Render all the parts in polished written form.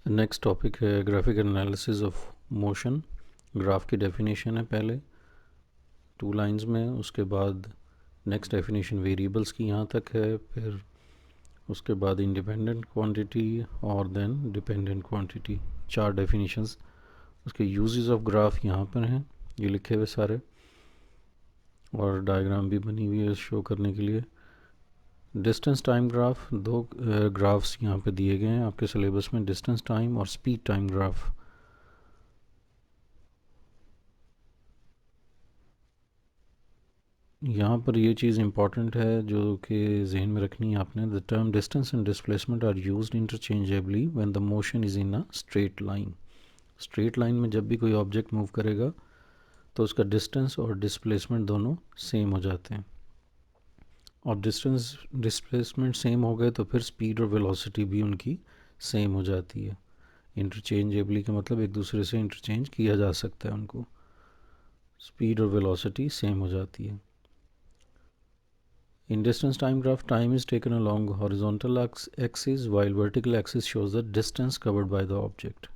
Next topic है graphical analysis of motion. Graph की definition है पहले 2 लाइंस में, उसके बाद नेक्स्ट डेफिनेशन वेरिएबल्स की यहाँ तक है, फिर उसके बाद इंडिपेंडेंट क्वांटिटी और देन डिपेंडेंट क्वांटिटी। 4 डेफिनेशंस। उसके यूजेस ऑफ ग्राफ यहाँ पर हैं, ये लिखे हुए सारे, और डायग्राम भी बनी हुई है शो करने के लिए। डिस्टेंस टाइम ग्राफ, 2 ग्राफ्स यहाँ पे दिए गए हैं आपके सिलेबस में, डिस्टेंस टाइम और स्पीड टाइम ग्राफ। यहाँ पर ये चीज़ इंपॉर्टेंट है जो कि जहन में रखनी है आपने। The term distance and displacement are used interchangeably when the motion is in a straight line. Straight line में जब भी कोई ऑब्जेक्ट मूव करेगा तो उसका डिस्टेंस और डिस्प्लेसमेंट दोनों सेम हो जाते हैं, और डिस्टेंस डिस्प्लेसमेंट सेम हो गए तो फिर स्पीड और वेलोसिटी भी उनकी सेम हो जाती है। इंटरचेंजेबली का मतलब एक दूसरे से इंटरचेंज किया जा सकता है उनको, स्पीड और वेलोसिटी सेम हो जाती है। In distance time graph, time is taken along horizontal axis while vertical axis shows the distance covered by the object.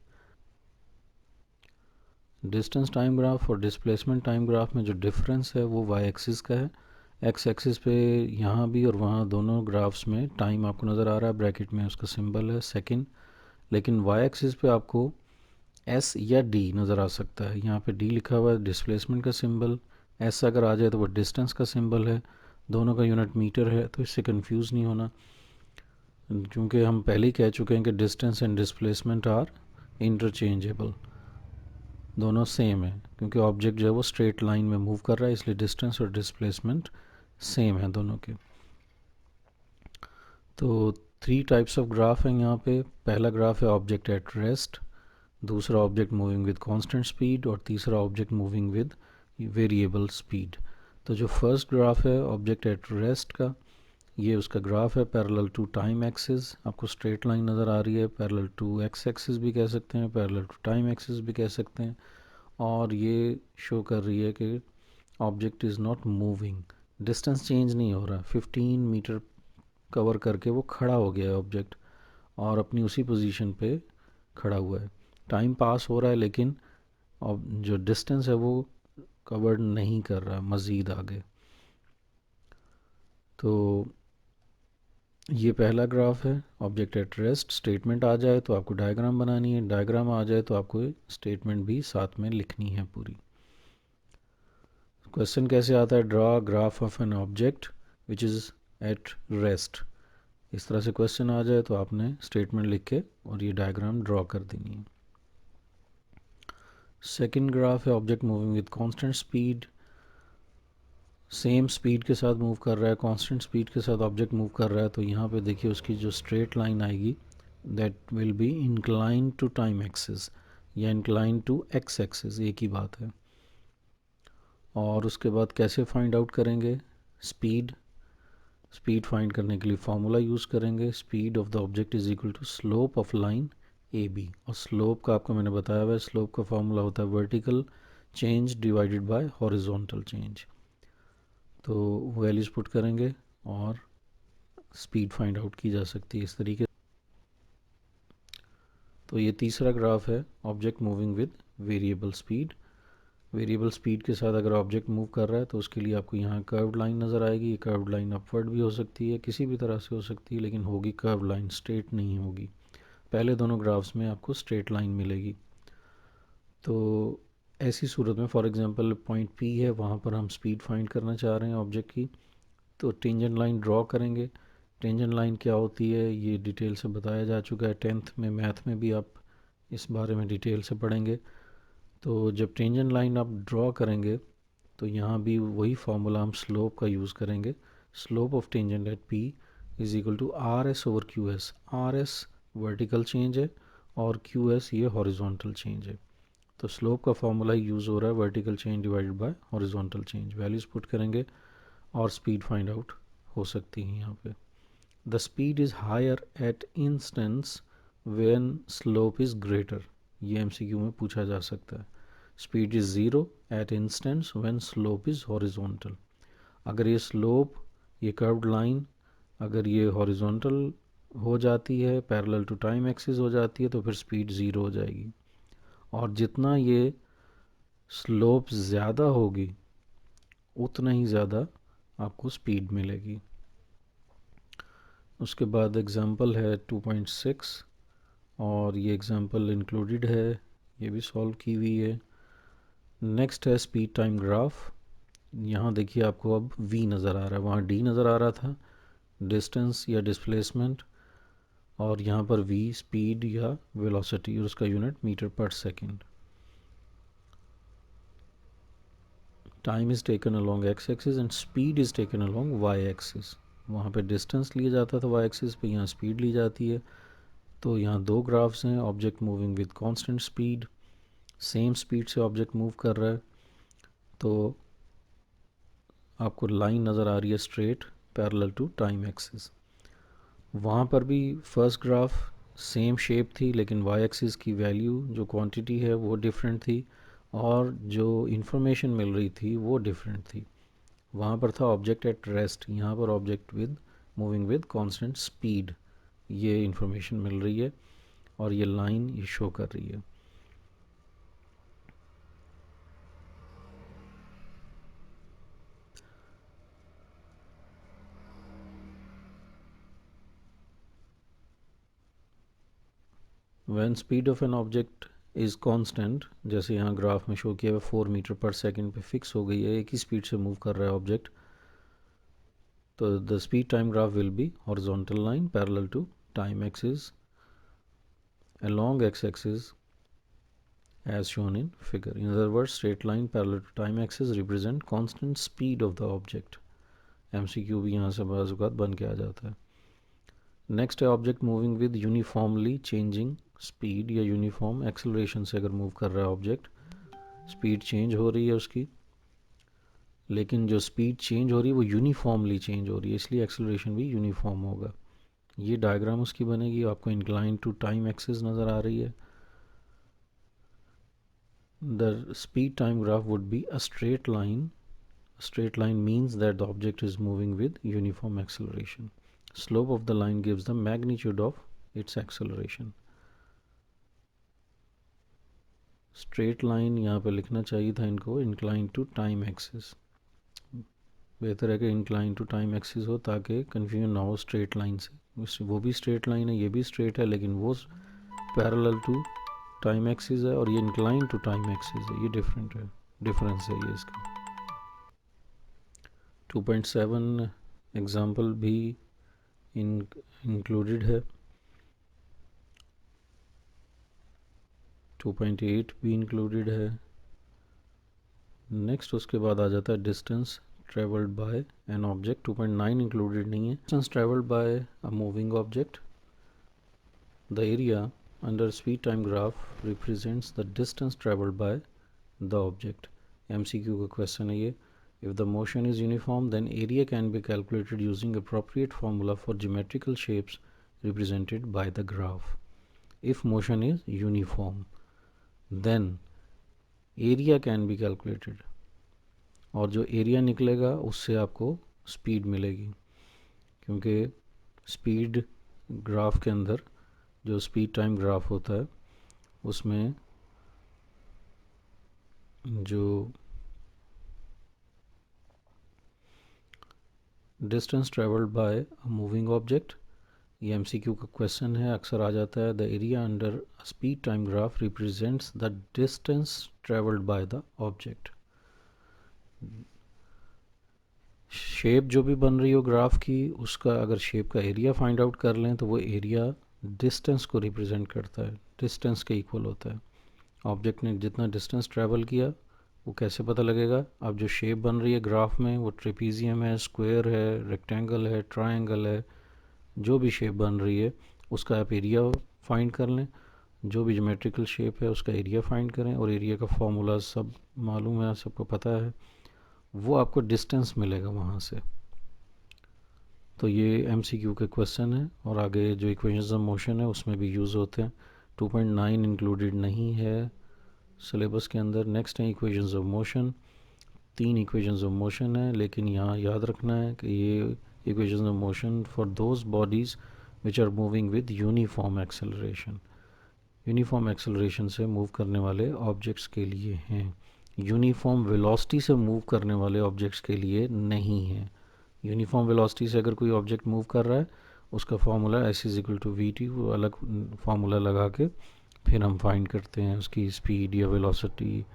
Distance time graph और डिस्प्लेसमेंट टाइम ग्राफ में जो डिफरेंस है वो वाई एक्सिस का है। एक्स एक्सिस पे यहाँ भी और वहाँ दोनों ग्राफ्स में टाइम आपको नज़र आ रहा है, ब्रैकेट में उसका सिंबल है सेकंड, लेकिन वाई एक्सिस पे आपको एस या डी नज़र आ सकता है। यहाँ पे डी लिखा हुआ है डिस्प्लेसमेंट का सिंबल, एस अगर आ जाए तो वो डिस्टेंस का सिंबल है, दोनों का यूनिट मीटर है, तो इससे कंफ्यूज नहीं होना, क्योंकि हम पहले ही कह चुके हैं कि distance and displacement are interchangeable, दोनों सेम है, क्योंकि ऑब्जेक्ट जो है वो स्ट्रेट लाइन में मूव कर रहा है, इसलिए डिस्टेंस और डिस्प्लेसमेंट सेम है दोनों के। तो 3 टाइप्स ऑफ ग्राफ हैं यहाँ पे। पहला ग्राफ है ऑब्जेक्ट एट रेस्ट, दूसरा object moving with constant speed, और तीसरा object moving with variable speed. तो जो फर्स्ट ग्राफ है ऑब्जेक्ट एट रेस्ट का, ये उसका ग्राफ है पैरेलल टू टाइम एक्सिस। आपको स्ट्रेट लाइन नज़र आ रही है, पैरेलल टू एक्स एक्सिस भी कह सकते हैं, पैरेलल टू टाइम एक्सिस भी कह सकते हैं, और ये शो कर रही है कि object is not moving, distance change नहीं हो रहा। 15 मीटर कवर करके वो खड़ा हो गया है ऑब्जेक्ट, और अपनी उसी पोजीशन पे खड़ा हुआ है। टाइम पास हो रहा है लेकिन जो डिस्टेंस है वो कवर नहीं कर रहा मज़ीद आगे। तो ये पहला ग्राफ है ऑब्जेक्ट एट रेस्ट। स्टेटमेंट आ जाए तो आपको डायग्राम बनानी है, डायग्राम आ जाए तो आपको स्टेटमेंट भी साथ में लिखनी है पूरी। क्वेश्चन कैसे आता है, draw graph of an object which is at rest. इस तरह से क्वेश्चन आ जाए तो आपने स्टेटमेंट लिख के और ये डायग्राम ड्रॉ कर देनी है। सेकेंड ग्राफ है object moving with constant speed, same speed के साथ मूव कर रहा है, कांस्टेंट स्पीड के साथ ऑब्जेक्ट मूव कर रहा है, तो यहाँ पे देखिए उसकी जो स्ट्रेट लाइन आएगी that will be incline to time axis या इंक्लाइन टू एक्स एक्सिस, एक ही बात है। और उसके बाद कैसे फाइंड आउट करेंगे स्पीड, स्पीड फाइंड करने के लिए फार्मूला यूज़ करेंगे, speed of the object is equal to slope of line A B. और स्लोप का आपको मैंने बताया हुआ है, स्लोप का फार्मूला होता है vertical change divided by horizontal change. तो वैल्यूज़ पुट करेंगे और स्पीड फाइंड आउट की जा सकती है इस तरीके। तो ये तीसरा ग्राफ है object moving with variable speed. Variable speed के साथ अगर ऑब्जेक्ट मूव कर रहा है तो उसके लिए आपको यहाँ कर्व्ड लाइन नज़र आएगी। ये कर्व्ड लाइन अपवर्ड भी हो सकती है, किसी भी तरह से हो सकती है, लेकिन होगी कर्व्ड लाइन, स्ट्रेट नहीं होगी। पहले दोनों ग्राफ्स में आपको स्ट्रेट लाइन मिलेगी। तो ऐसी सूरत में फॉर एग्जांपल पॉइंट पी है, वहाँ पर हम स्पीड फाइंड करना चाह रहे हैं ऑब्जेक्ट की, तो टेंजेंट लाइन ड्रॉ करेंगे। टेंजेंट लाइन क्या होती है ये डिटेल से बताया जा चुका है 10th में, मैथ में भी आप इस बारे में डिटेल से पढ़ेंगे। तो जब टेंजेंट लाइन आप ड्रॉ करेंगे तो यहाँ भी वही फार्मूला हम स्लोप का यूज़ करेंगे। Slope of tangent at P is equal to R S over Q S. R S vertical change है और क्यू एस ये हॉरिजॉन्टल चेंज है। तो स्लोप का फार्मूला यूज़ हो रहा है vertical change divided by horizontal change. Values put करेंगे और स्पीड फाइंड आउट हो सकती है यहाँ पे। The speed is higher at instance when slope is greater, ये एमसीक्यू में पूछा जा सकता है। Speed is zero at instance when slope is horizontal. अगर ये स्लोप, ये कर्व्ड लाइन, अगर ये हॉरिजॉन्टल हो जाती है, पैरेलल टू टाइम एक्सिस हो जाती है, तो फिर स्पीड ज़ीरो हो जाएगी। और जितना ये स्लोप ज़्यादा होगी उतना ही ज़्यादा आपको स्पीड मिलेगी। उसके बाद एग्ज़ाम्पल है 2.6, और ये एग्ज़ाम्पल इंक्लूडेड है, ये भी सॉल्व की हुई है। नेक्स्ट है स्पीड टाइम ग्राफ। यहाँ देखिए आपको अब v नज़र आ रहा है, वहाँ d नज़र आ रहा था, डिस्टेंस या डिस्प्लेसमेंट, और यहाँ पर v स्पीड या वेलोसिटी, और उसका यूनिट मीटर पर second. Time is taken along x axis and speed is taken along y axis. वहाँ पे डिस्टेंस लिया जाता था y एक्सिस पे, यहाँ स्पीड ली जाती है। तो यहाँ दो ग्राफ्स हैं, object moving with constant speed, same speed से ऑब्जेक्ट मूव कर रहा है, तो आपको लाइन नज़र आ रही है straight parallel to time axis. वहाँ पर भी फर्स्ट ग्राफ सेम शेप थी, लेकिन वाई एक्सिस की वैल्यू जो क्वांटिटी है वो डिफरेंट थी, और जो इंफॉर्मेशन मिल रही थी वो डिफरेंट थी। वहाँ पर था ऑब्जेक्ट एट रेस्ट, यहाँ पर object with moving with constant speed, ये इंफॉर्मेशन मिल रही है, और ये लाइन ये शो कर रही है। When speed of an object is constant, जैसे यहाँ ग्राफ में शो किया हुआ 4 मीटर पर सेकेंड पे फिक्स हो गई है, एक ही स्पीड से मूव कर रहा है ऑब्जेक्ट, तो the speed time graph will be horizontal line parallel to time axis along x-axis as shown in figure. In other words, straight line parallel to time axis represent constant speed of the object. MCQ भी यहाँ से बाज़ औक़ात बन के आ जाता है। Next है object moving with uniformly changing speed या यूनिफॉर्म एक्सेलरेशन से अगर मूव कर रहा है ऑब्जेक्ट, स्पीड चेंज हो रही है उसकी, लेकिन जो स्पीड चेंज हो रही है वो यूनिफॉर्मली चेंज हो रही है, इसलिए एक्सेलरेशन भी यूनिफॉर्म होगा। ये डायग्राम उसकी बनेगी, आपको इंक्लाइन टू टाइम एक्सिस नज़र आ रही है। The speed time graph would be a straight line. A straight line means that the object is moving with uniform acceleration. Slope of the line gives the magnitude of its acceleration. Straight line यहाँ पे लिखना चाहिए था इनको inclined to time axis. बेहतर है कि inclined to time axis हो ताकि confusion ना हो straight line से। वो भी straight line है, ये भी straight है, लेकिन वो parallel to टाइम एक्सिस है और ये इंक्लाइन टू टाइम एक्सिस है, ये डिफरेंट है, डिफरेंस है ये इसका। 2.7 एग्जांपल भी इंक्लूडेड है, 2.8 भी इंक्लूडेड है। नेक्स्ट उसके बाद आ जाता है distance travelled by an object. 2.9 included नहीं है। Distance travelled by a moving object, the area under speed time graph represents the distance traveled by the object. MCQ का क्वेश्चन है ये। If the motion is uniform, then area can be calculated using appropriate formula for geometrical shapes represented by the graph. If motion is uniform, then area can be calculated, और जो area निकलेगा उससे आपको speed मिलेगी, क्योंकि speed graph के अंदर जो स्पीड टाइम ग्राफ होता है उसमें जो distance travelled by a moving object, ये MCQ का क्वेश्चन है, अक्सर आ जाता है। The area under speed time graph represents the distance travelled by the object. Shape जो भी बन रही हो ग्राफ की, उसका अगर शेप का एरिया फाइंड आउट कर लें तो वो एरिया डिस्टेंस को रिप्रेजेंट करता है, डिस्टेंस के इक्वल होता है। ऑब्जेक्ट ने जितना डिस्टेंस ट्रैवल किया वो कैसे पता लगेगा? अब जो शेप बन रही है ग्राफ में वो ट्रेपीजियम है, स्क्वायर है, रेक्टेंगल है, ट्रायंगल है, जो भी शेप बन रही है उसका आप एरिया फाइंड कर लें। जो भी ज्योमेट्रिकल शेप है उसका एरिया फाइंड करें, और एरिया का फॉर्मूला सब मालूम है, सबको पता है, वो आपको डिस्टेंस मिलेगा वहाँ से। तो ये MCQ के क्वेश्चन है, और आगे जो इक्वेशंस ऑफ मोशन है उसमें भी यूज़ होते हैं। 2.9 इंक्लूडेड नहीं है सिलेबस के अंदर। नेक्स्ट है equations of motion. 3 equations of motion है, लेकिन यहाँ याद रखना है कि ये equations of motion for those bodies which are moving with uniform acceleration. Uniform acceleration से मूव करने वाले ऑब्जेक्ट्स के लिए हैं, यूनिफॉर्म वेलोसिटी से मूव करने वाले ऑब्जेक्ट्स के लिए नहीं है। यूनिफॉर्म वेलोसिटी से अगर कोई ऑब्जेक्ट मूव कर रहा है, उसका formula S is equal to V T, वो अलग फार्मूला लगा के फिर हम फाइंड करते हैं उसकी स्पीड या velocity.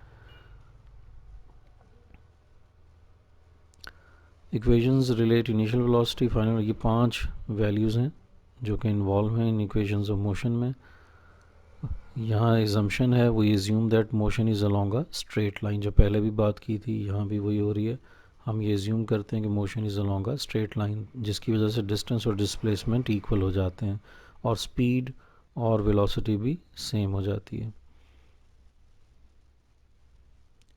Equations relate initial velocity, final, ये 5 वैल्यूज़ हैं जो कि इन्वॉल्व हैं इन इक्वेशंस ऑफ मोशन में। यहाँ एजम्पशन है, वो assume that motion is along a straight line, जो पहले भी बात की थी यहाँ भी वही हो रही है। हम ये एज्यूम करते हैं कि motion is along a straight line, जिसकी वजह से डिस्टेंस और डिस्प्लेसमेंट इक्वल हो जाते हैं और स्पीड और वेलोसिटी भी सेम हो जाती है।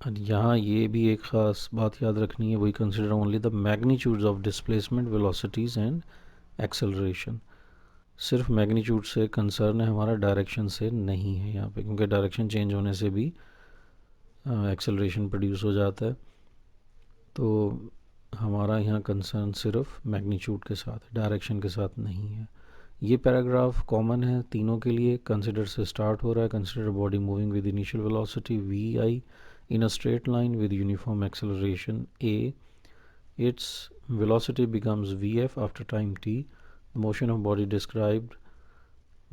और यहाँ ये भी एक ख़ास बात याद रखनी है, वही consider only the magnitudes of displacement, velocities and acceleration. सिर्फ मैग्नीट्यूड से कंसर्न है हमारा, डायरेक्शन से नहीं है यहाँ पे, क्योंकि डायरेक्शन चेंज होने से भी एक्सेलरेशन प्रोड्यूस हो जाता है। तो हमारा यहाँ कंसर्न सिर्फ मैग्नीट्यूड के साथ है, डायरेक्शन के साथ नहीं है। ये पैराग्राफ कॉमन है तीनों के लिए। कंसिडर से स्टार्ट हो रहा है, consider body moving with initial velocity V I in a straight line with uniform acceleration a, its velocity becomes vf after time t. The motion of body described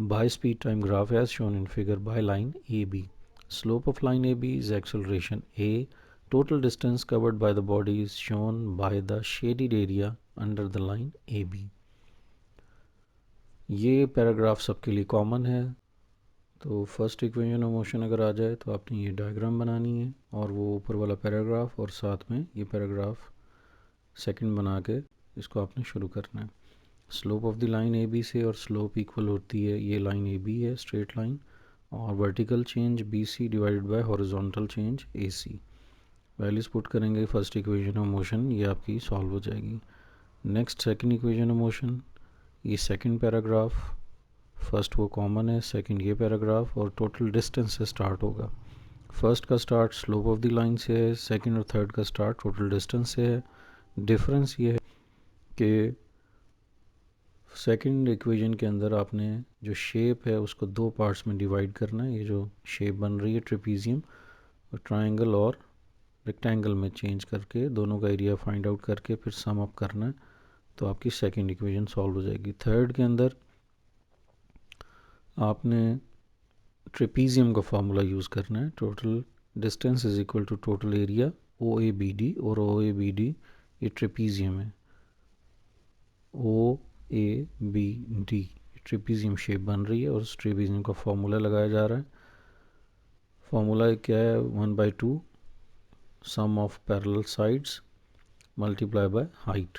by speed time graph as shown in figure by line AB. Slope of line AB is acceleration a. Total distance covered by the body is shown by the shaded area under the line AB. ये paragraph सबके लिए common है। तो first equation of motion अगर आ जाए तो आपने ये डायग्राम बनानी है और वो ऊपर वाला पैराग्राफ और साथ में ये पैराग्राफ सेकंड बना के इसको आपने शुरू करना है। Slope of the line A B से, और स्लोप इक्वल होती है, ये लाइन ए बी है स्ट्रेट लाइन, और vertical change B C divided by horizontal change A C. Values put करेंगे फर्स्ट इक्वेशन ऑफ मोशन, ये आपकी सॉल्व हो जाएगी। Next second equation of motion, ये सेकंड पैराग्राफ, फर्स्ट वो कॉमन है, सेकंड ये पैराग्राफ, और टोटल डिस्टेंस से स्टार्ट होगा। फर्स्ट का start slope of the line से है, सेकंड और थर्ड का स्टार्ट टोटल डिस्टेंस से है। डिफरेंस ये है कि सेकंड इक्वेशन के अंदर आपने जो शेप है उसको दो पार्ट्स में डिवाइड करना है। ये जो शेप बन रही है ट्रेपीजियम, ट्रायंगल और रेक्टेंगल में चेंज करके दोनों का एरिया फाइंड आउट करके फिर सम अप करना है, तो आपकी सेकंड इक्वेशन सॉल्व हो जाएगी। थर्ड के अंदर आपने ट्रेपीजियम का फार्मूला यूज़ करना है, total distance is equal to total area O A B D, और ओ ए बी डी ये ट्रेपीजियम है, O A B D trapezium shape बन रही है और उस ट्रेपीजियम का फार्मूला लगाया जा रहा है। फार्मूला क्या है, 1/2 sum of parallel sides multiply by height.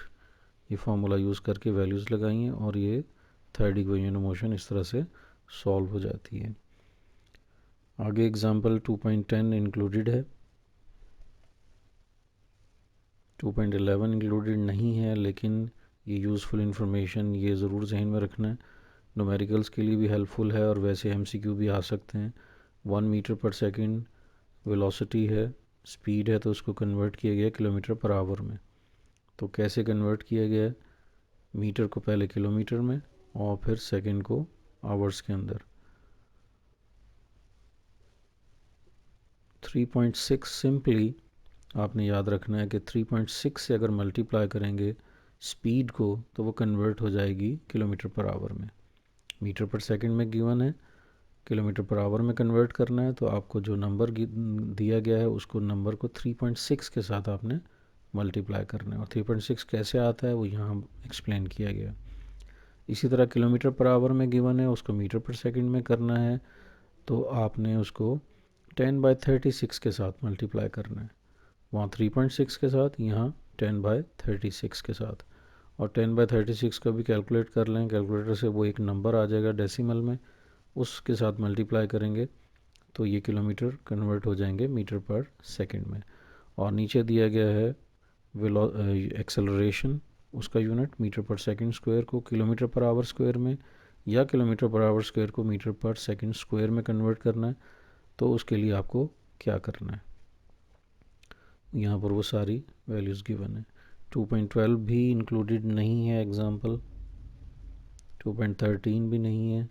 ये फार्मूला यूज़ करके वैल्यूज़ लगाई हैं और ये थर्ड इक्वेशन ऑफ मोशन इस तरह से सॉल्व हो जाती है। आगे एग्जांपल 2.10 इंक्लूडेड है, 2.11 इंक्लूडेड नहीं है, लेकिन ये यूज़फुल इन्फॉर्मेशन ये ज़रूर जहन में रखना है, न्यूमेरिकल्स के लिए भी हेल्पफुल है और वैसे एमसीक्यू भी आ सकते हैं। 1 मीटर पर सेकंड वेलोसिटी है, स्पीड है, तो उसको कन्वर्ट किया गया किलोमीटर पर आवर में। तो कैसे कन्वर्ट किया गया, मीटर को पहले किलोमीटर में और फिर सेकंड को आवर्स के अंदर। 3.6 सिंपली आपने याद रखना है कि 3.6 से अगर मल्टीप्लाई करेंगे स्पीड को तो वो कन्वर्ट हो जाएगी किलोमीटर पर आवर में। मीटर पर सेकंड में गिवन है, किलोमीटर पर आवर में कन्वर्ट करना है, तो आपको जो नंबर दिया गया है उसको नंबर को 3.6 के साथ आपने मल्टीप्लाई करना है, और 3.6 कैसे आता है वो यहाँ एक्सप्लेन किया गया। इसी तरह किलोमीटर पर आवर में गिवन है, उसको मीटर पर सेकंड में करना है, तो आपने उसको 10/36 के साथ मल्टीप्लाई करना है, वहाँ 3.6 के साथ, यहाँ 10/36 के साथ। और 10/36 का भी कैलकुलेट कर लें, कैलकुलेटर से वो एक नंबर आ जाएगा डेसिमल में, उसके साथ मल्टीप्लाई करेंगे तो ये किलोमीटर कन्वर्ट हो जाएंगे मीटर पर सेकंड में। और नीचे दिया गया है एक्सेलरेशन, उसका यूनिट मीटर पर सेकंड स्क्वायर को किलोमीटर पर आवर स्क्वायर में, या किलोमीटर पर आवर स्क्वायर को मीटर पर सेकंड स्क्वायर में कन्वर्ट करना है। तो उसके लिए आपको क्या करना है, यहाँ पर वो सारी वैल्यूज़ गिवन है। 2.12 भी इंक्लूडेड नहीं है एग्जाम्पल 2.13 भी नहीं है।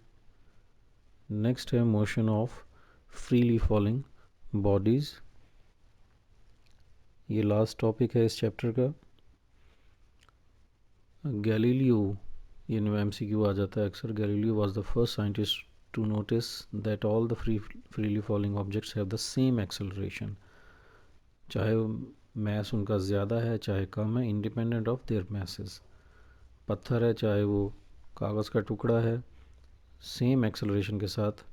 नेक्स्ट है motion of freely falling bodies, ये लास्ट टॉपिक है इस चैप्टर का। गैलीलियो, ये MCQ आ जाता है अक्सर। Galileo was the first scientist to notice that all the freely falling objects have the same acceleration, चाहे मैस उनका ज़्यादा है चाहे कम है, इंडिपेंडेंट ऑफ देयर मैसेस। पत्थर है चाहे वो कागज़ का टुकड़ा है, सेम एक्सेलरेशन के साथ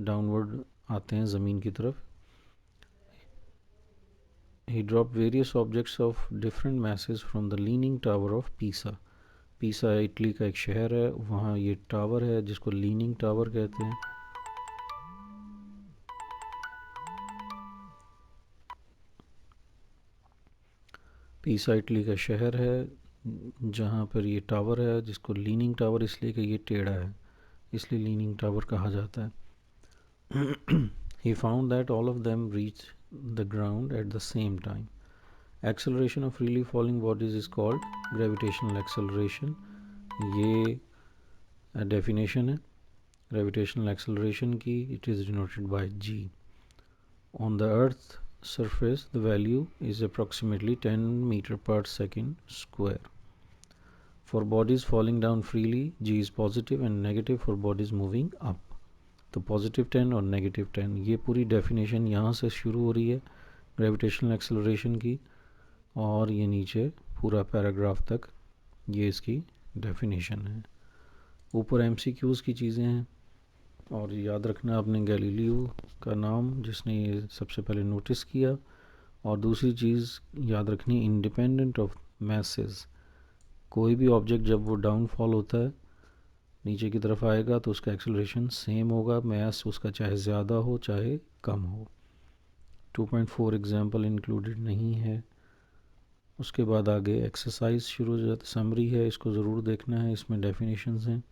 डाउनवर्ड आते हैं ज़मीन की तरफ। He dropped various objects of different masses from the leaning tower of Pisa. पीसा इटली का एक शहर है, वहाँ ये टावर है जिसको लीनिंग टावर कहते हैं। पीसा इटली का शहर है जहाँ पर ये टावर है जिसको लीनिंग टावर इसलिए कि ये टेढ़ा है, इसलिए लीनिंग टावर कहा जाता है। He found that all of them reached the ground at the same time. Acceleration of freely falling bodies is called gravitational acceleration. ये डेफिनेशन है gravitational acceleration की. It is denoted by g. On the earth surface the value is approximately 10 meter per second square. For bodies falling down freely, g is positive and negative for bodies moving up. तो positive 10 और negative 10, ये पूरी definition यहाँ से शुरू हो रही है ग्रेविटेशनल एक्सेलरेशन की, और ये नीचे पूरा पैराग्राफ तक ये इसकी डेफिनेशन है। ऊपर MCQs की चीज़ें हैं, और याद रखना आपने गैलीलियो का नाम जिसने ये सबसे पहले नोटिस किया, और दूसरी चीज़ याद रखनी इंडिपेंडेंट ऑफ मैसेस। कोई भी ऑब्जेक्ट जब वो डाउनफॉल होता है नीचे की तरफ आएगा तो उसका एक्सेलरेशन सेम होगा, मैस उसका चाहे ज़्यादा हो चाहे कम हो। 2.4 एग्जाम्पल इंक्लूडेड नहीं है। उसके बाद आगे एक्सरसाइज शुरू हो जाती, समरी है, इसको ज़रूर देखना है, इसमें डेफिनेशंस हैं।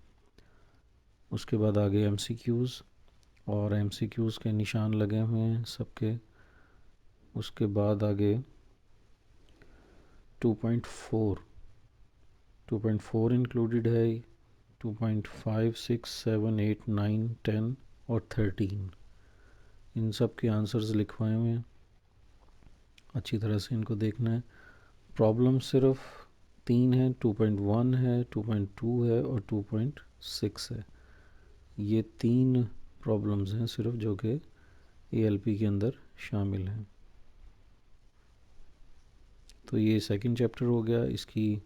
उसके बाद आगे MCQs, और MCQs के निशान लगे हुए हैं सबके। उसके बाद आगे 2.4 इंक्लूडेड है, 2.5, 6, 7, 8, 9, 10 और 13, इन सब के आंसर्स लिखवाए हुए हैं, अच्छी तरह से इनको देखना है। प्रॉब्लम सिर्फ 3 है, 2.1 है, 2.2 है और 2.6 है। ये 3 प्रॉब्लम्स हैं सिर्फ जो कि ALP के अंदर शामिल हैं। तो ये सेकंड चैप्टर हो गया, इसकी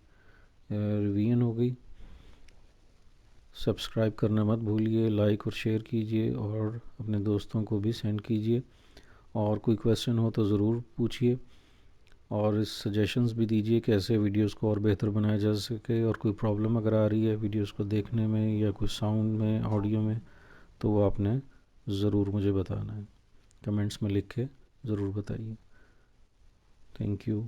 रिवीजन हो गई। सब्सक्राइब करना मत भूलिए, लाइक और शेयर कीजिए और अपने दोस्तों को भी सेंड कीजिए। और कोई क्वेश्चन हो तो ज़रूर पूछिए, और सजेशंस भी दीजिए कैसे वीडियोस को और बेहतर बनाया जा सके। और कोई प्रॉब्लम अगर आ रही है वीडियोस को देखने में या कोई साउंड में, ऑडियो में, तो वो आपने ज़रूर मुझे बताना है, कमेंट्स में लिख के ज़रूर बताइए। Thank you.